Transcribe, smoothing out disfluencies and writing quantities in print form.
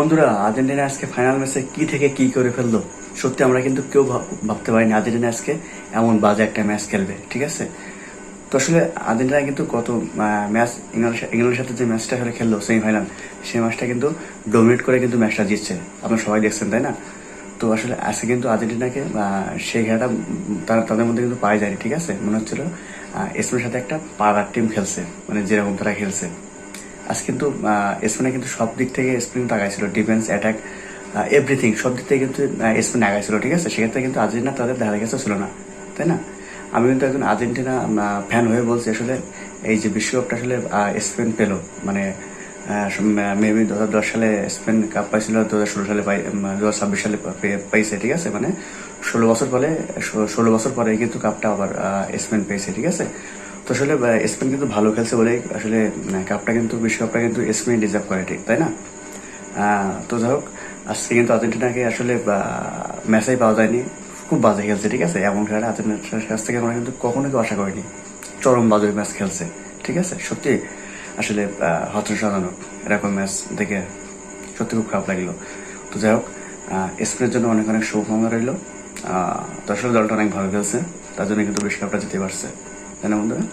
বন্ধুরা, আর্জেন্টিনা আজকে ফাইনাল ম্যাচে কি থেকে কি করে ফেললো। সত্যি আমরা কিন্তু কেউ ভাবতে পারিনি আর্জেন্টিনা আজকে এমন বাজে একটা ম্যাচ খেলবে। ঠিক আছে, তো আসলে আর্জেন্টিনা কিন্তু গত ম্যাচ ইংল্যান্ডের সাথে যে ম্যাচটা খেললো সেমিফাইনাল, সেই ম্যাচটা কিন্তু ডোমিনেট করে কিন্তু ম্যাচটা জিতছে। আপনারা সবাই দেখছেন, তাই না? তো আসলে আজকে কিন্তু আর্জেন্টিনাকে সেই খেলাটা তাদের মধ্যে কিন্তু পাওয়া যায়নি। ঠিক আছে, মনে হচ্ছিল স্পেনের সাথে একটা পাড়ার টিম খেলছে, মানে যেরকম তারা খেলছে। আজ কিন্তু স্পেনে কিন্তু সব দিক থেকে স্পেন কিন্তু আগাইছিল, ডিফেন্স, অ্যাটাক, এভরিথিং সব দিক থেকে কিন্তু স্পেন আগাইছিল। ঠিক আছে, সেক্ষেত্রে কিন্তু আর্জেন্টিনা তাদের ধারে কাছে ছিল না, তাই না? আমি কিন্তু একজন আর্জেন্টিনা ফ্যান হয়ে বলছি, আসলে এই যে বিশ্বকাপটা আসলে স্পেন পেলো, মানে মেবি 2010 সালে স্পেন কাপ পাইছিল, 2016 সালে 2026 সালে পাইছে। ঠিক আছে, মানে 16 বছর পরে, 16 বছর পরে কিন্তু কাপটা আবার স্পেন পেয়েছে। ঠিক আছে, তো আসলে স্পেন কিন্তু ভালো খেলছে বলে আসলে কাপটা কিন্তু, বিশ্বকাপটা কিন্তু স্পেন ডিজার্ভ করে, ঠিক তাই না? তো যাই হোক, আজকে কিন্তু আর্জেন্টিনাকে আসলে ম্যাচেই পাওয়া যায়নি, খুব বাজে খেলছে। ঠিক আছে, এমন খেলাটা আর্জেন্টিনার কাছ থেকে আমরা কিন্তু কখনো কেউ আশা করিনি। চরম বাজে ম্যাচ খেলছে। ঠিক আছে, সত্যি আসলে হতাশাজনক এরকম ম্যাচ দেখে সত্যি খুব খারাপ লাগলো। তো যাই হোক, স্পেনের জন্য অনেক অনেক শুভকামনা রইল। তো আসলে দলটা অনেক ভালো খেলছে, তার জন্য কিন্তু বিশ্বকাপটা জিতে পারছে, তাই না বন্ধুরা?